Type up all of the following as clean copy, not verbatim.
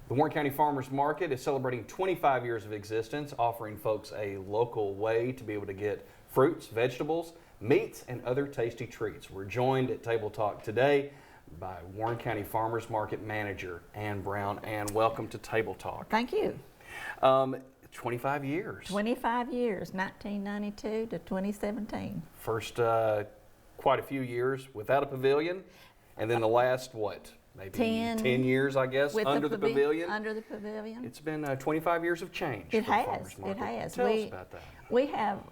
The Warren County Farmers Market is celebrating 25 years of existence, offering folks a local way to be able to get fruits, vegetables, meats, and other tasty treats. We're joined at Table Talk today by Warren County Farmers Market Manager Ann Brown. Ann, welcome to Table Talk. Thank you. 25 years. 25 years, 1992 to 2017. First, quite a few years without a pavilion, and then the last, what? Maybe 10 years, I guess, under the pavilion. Under the pavilion. It's been 25 years of change. It for the Farmers has. Market. It has. Tell us about that.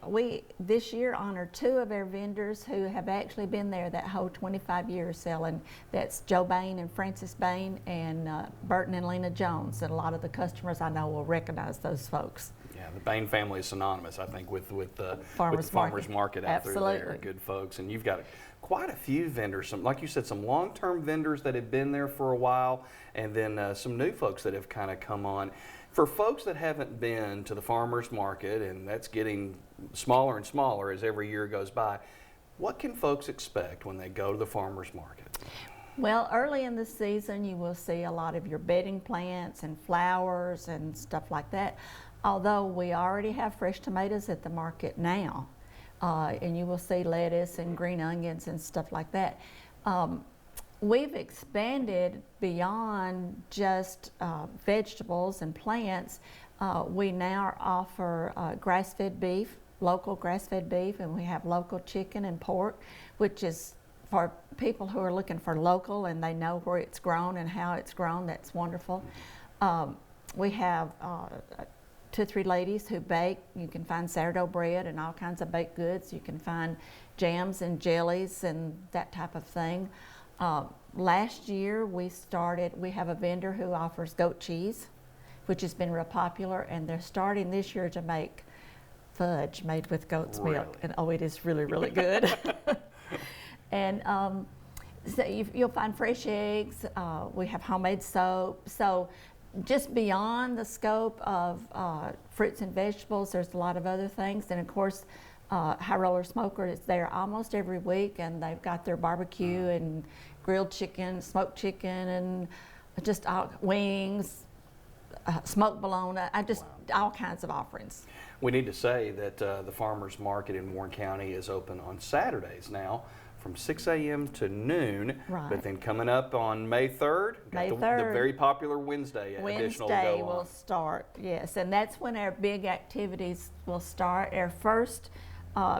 We this year honored two of our vendors who have actually been there that whole 25 years selling. That's Joe Bain and Francis Bain and Burton and Lena Jones. And a lot of the customers I know will recognize those folks. Yeah, the Bain family is synonymous, I think, with the Farmers Market out Absolutely. through there. Good folks, and you've got quite a few vendors. Some, like you said, some long-term vendors that have been there for a while, and then some new folks that have kind of come on. For folks that haven't been to the Farmers Market, and that's getting smaller and smaller as every year goes by, what can folks expect when they go to the Farmers Market? Well, early in the season, you will see a lot of your bedding plants and flowers and stuff like that. Although we already have fresh tomatoes at the market now, and you will see lettuce and green onions and stuff like that. We've expanded beyond just vegetables and plants. We now offer grass-fed beef, local grass-fed beef, and we have local chicken and pork, which is for people who are looking for local and they know where it's grown and how it's grown. That's wonderful. We have 2 or 3 ladies who bake. You can find sourdough bread and all kinds of baked goods. You can find jams and jellies and that type of thing. Last year we have a vendor who offers goat cheese, which has been real popular, and they're starting this year to make fudge made with goat's milk. And oh, it is really, really good. And so you'll find fresh eggs. We have homemade soap. So just beyond the scope of fruits and vegetables, there's a lot of other things. And of course, High Roller Smoker is there almost every week, and they've got their barbecue and grilled chicken, smoked chicken, and just wings, smoked bologna, all kinds of offerings. We need to say that the Farmers Market in Warren County is open on Saturdays now from 6 a.m. to noon. Right. But then coming up on May 3rd, the very popular Wednesday additional Wednesday go will on. start, yes, and that's when our big activities will start. Our first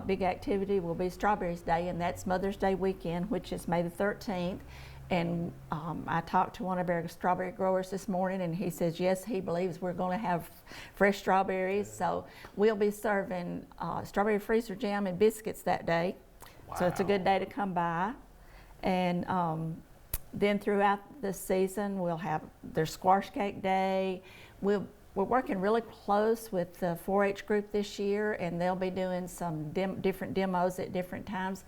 big activity will be Strawberries Day, and that's Mother's Day weekend, which is May the 13th. And I talked to one of our strawberry growers this morning, and he says, yes, he believes we're going to have fresh strawberries. So we'll be serving strawberry freezer jam and biscuits that day. Wow. So it's a good day to come by. And then throughout the season, we'll have their squash cake day. We're working really close with the 4-H group this year, and they'll be doing some different demos at different times.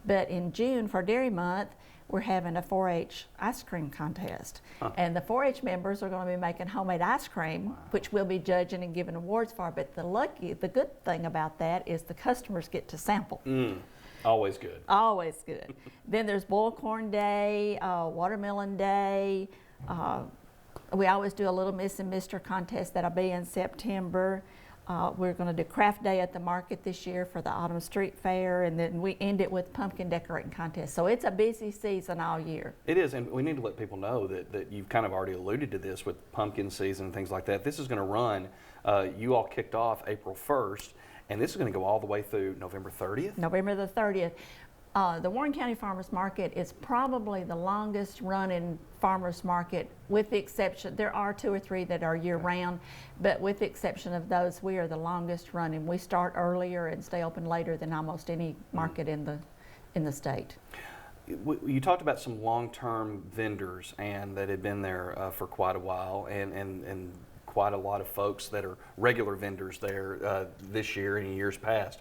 But in June, for Dairy Month, we're having a 4-H ice cream contest. And the 4-H members are going to be making homemade ice cream, which we'll be judging and giving awards for. But the good thing about that is the customers get to sample. Always good. Always good. Then there's boiled corn day, watermelon day. We always do a little Miss and Mr. contest that'll be in September. We're going to do craft day at the market this year for the autumn street fair, and then we end it with pumpkin decorating contest. So it's a busy season all year. It is, and we need to let people know that you've kind of already alluded to this with pumpkin season and things like that. This is going to run, you all kicked off April 1st, and this is going to go all the way through November 30th? November the 30th. The Warren County Farmers Market is probably the longest running farmers market, with the exception, there are 2 or 3 that are year round, but with the exception of those, we are the longest running. We start earlier and stay open later than almost any market in the state. You talked about some long-term vendors and that had been there for quite a while, and quite a lot of folks that are regular vendors there this year and in years past.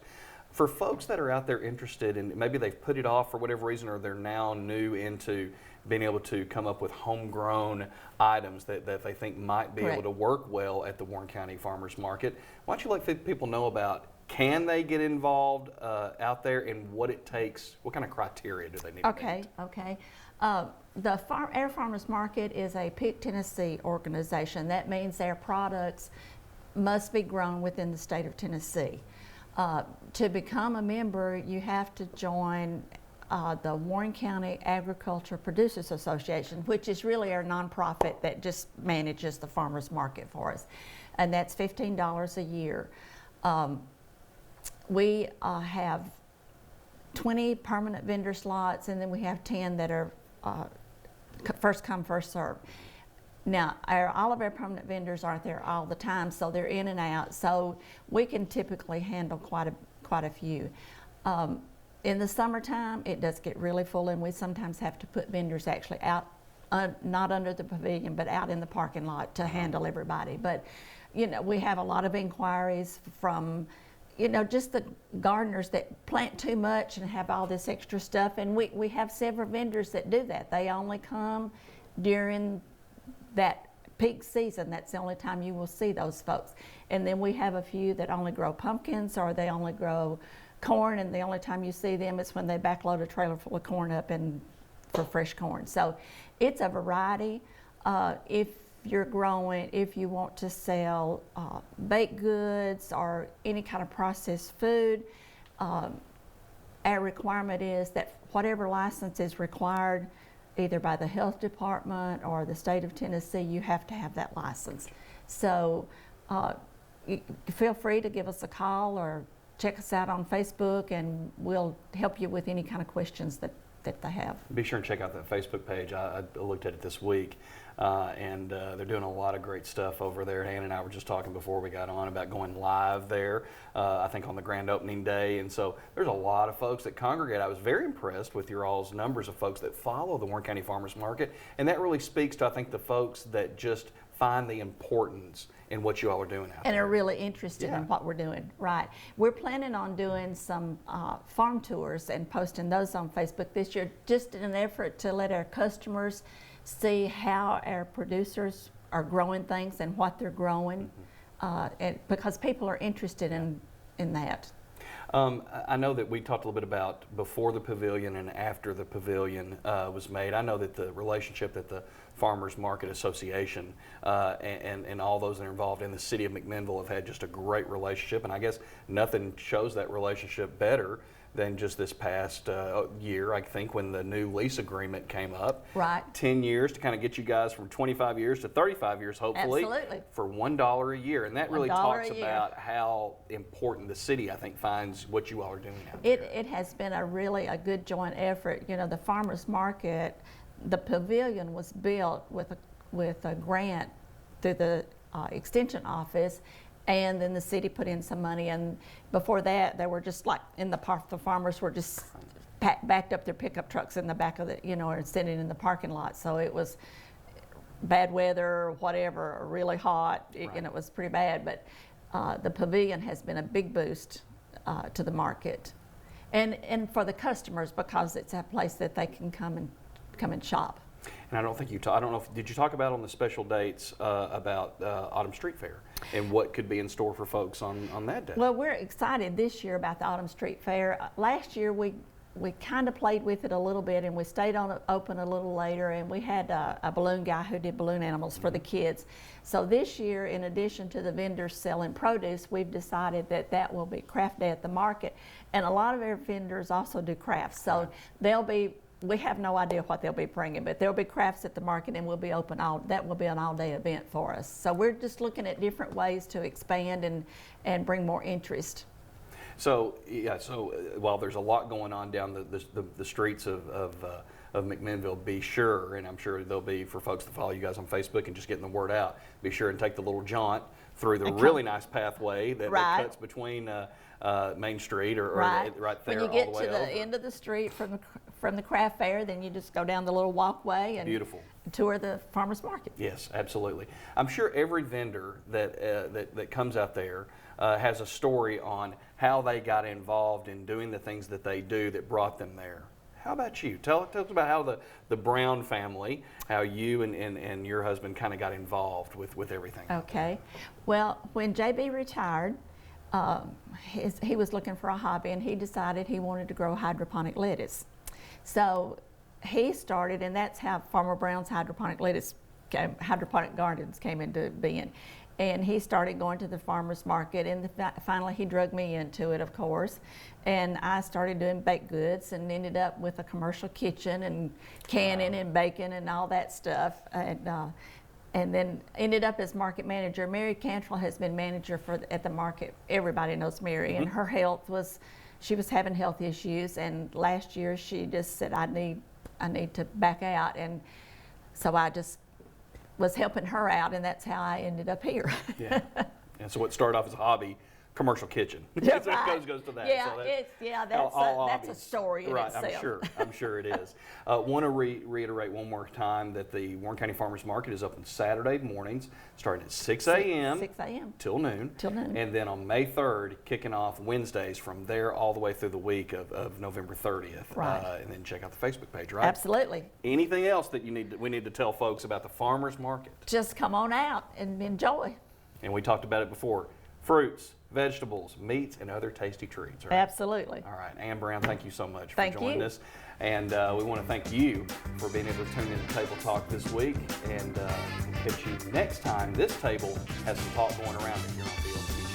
For folks that are out there interested, and maybe they've put it off for whatever reason, or they're now new into being able to come up with homegrown items that they think might be able to work well at the Warren County Farmers Market, why don't you let people know about, can they get involved out there, and what it takes, what kind of criteria do they need to meet? Okay. Air Farmers Market is a PIC Tennessee organization. That means their products must be grown within the state of Tennessee. To become a member, you have to join the Warren County Agriculture Producers Association, which is really our nonprofit that just manages the farmers market for us. And that's $15 a year. We have 20 permanent vendor slots, and then we have 10 that are first come, first serve. Now, all of our permanent vendors aren't there all the time, so they're in and out. So we can typically handle quite a few. In the summertime, it does get really full, and we sometimes have to put vendors actually out, not under the pavilion, but out in the parking lot to handle everybody. But, you know, we have a lot of inquiries from, you know, just the gardeners that plant too much and have all this extra stuff. And we have several vendors that do that. They only come during that peak season. That's the only time you will see those folks. And then we have a few that only grow pumpkins, or they only grow corn, and the only time you see them is when they backload a trailer full of corn up and for fresh corn. So it's a variety. If you're growing, if you want to sell baked goods or any kind of processed food, our requirement is that whatever license is required either by the health department or the state of Tennessee, you have to have that license. So feel free to give us a call or check us out on Facebook, and we'll help you with any kind of questions that they have. Be sure and check out that Facebook page. I looked at it this week, and they're doing a lot of great stuff over there. Ann and I were just talking before we got on about going live there, I think on the grand opening day. And so there's a lot of folks that congregate. I was very impressed with your all's numbers of folks that follow the Warren County Farmers Market. And that really speaks to, I think, the folks that just find the importance in what you all are doing out there. And are really interested in what we're doing, right. We're planning on doing some farm tours and posting those on Facebook this year, just in an effort to let our customers see how our producers are growing things and what they're growing, and because people are interested in that. I know that we talked a little bit about before the pavilion and after the pavilion was made. I know that the relationship that the Farmers Market Association and all those that are involved in the city of McMinnville have had just a great relationship, and I guess nothing shows that relationship better than just this past year, I think, when the new lease agreement came up. Right. 10 years to kind of get you guys from 25 years to 35 years, hopefully. Absolutely. For $1 a year. And that really talks $1 a year. about how important the city, I think, finds what you all are doing out there. there. It has been a good joint effort. You know, the farmers market, the pavilion was built with a grant through the extension office, and then the city put in some money, and before that they were just like in the park, the farmers were just backed up their pickup trucks in the back of the, you know, or sitting in the parking lot. So it was bad weather, whatever, or really hot, and it was pretty bad. But the pavilion has been a big boost to the market, and for the customers, because it's a place that they can come and shop. And I don't think I don't know if, did you talk about on the special dates about Autumn Street Fair and what could be in store for folks on that day? Well, we're excited this year about the Autumn Street Fair. Last year we kind of played with it a little bit, and we stayed open a little later, and we had a balloon guy who did balloon animals for the kids. So this year, in addition to the vendors selling produce, we've decided that will be craft day at the market, and a lot of our vendors also do crafts. So we have no idea what they'll be bringing, but there'll be crafts at the market, and we'll be open that will be an all-day event for us. So we're just looking at different ways to expand and bring more interest. So while there's a lot going on down the streets of McMinnville, be sure, and I'm sure there'll be for folks that follow you guys on Facebook and just getting the word out, be sure and take the little jaunt through the really nice pathway that cuts between Main Street or right there. When you get to the end of the street from the craft fair, then you just go down the little walkway and tour the farmers market. Yes, absolutely. I'm sure every vendor that comes out there has a story on how they got involved in doing the things that they do that brought them there. How about you? Tell us about how the Brown family, how you and your husband kind of got involved with everything. Okay. Well, when JB retired, he was looking for a hobby, and he decided he wanted to grow hydroponic lettuce. So he started, and that's how Farmer Brown's hydroponic hydroponic gardens came into being. And he started going to the farmer's market, and finally he drug me into it, of course. And I started doing baked goods and ended up with a commercial kitchen and canning and baking and all that stuff. And then ended up as market manager. Mary Cantrell has been manager at the market. Everybody knows Mary, and her health she was having health issues, and last year she just said, I need to back out. And so I just was helping her out, and that's how I ended up here. Yeah. And so what started off as a hobby, commercial kitchen. Yeah, It right. goes to that. Yeah, So that's a story in right, itself. I'm sure it is. Want to reiterate one more time that the Warren County Farmers Market is open Saturday mornings, starting at 6 a.m. 6 a.m. till noon. Till noon. And then on May 3rd, kicking off Wednesdays from there all the way through the week of November 30th. Right. And then check out the Facebook page, right? Absolutely. Anything else that we need to tell folks about the Farmers Market? Just come on out and enjoy. And we talked about it before. Fruits, vegetables, meats, and other tasty treats. Right? Absolutely. All right, Ann Brown, thank you so much Thank for joining you. us. And we want to thank you for being able to tune in to Table Talk this week. And we'll catch you next time. This table has some talk going around it here on BLTV.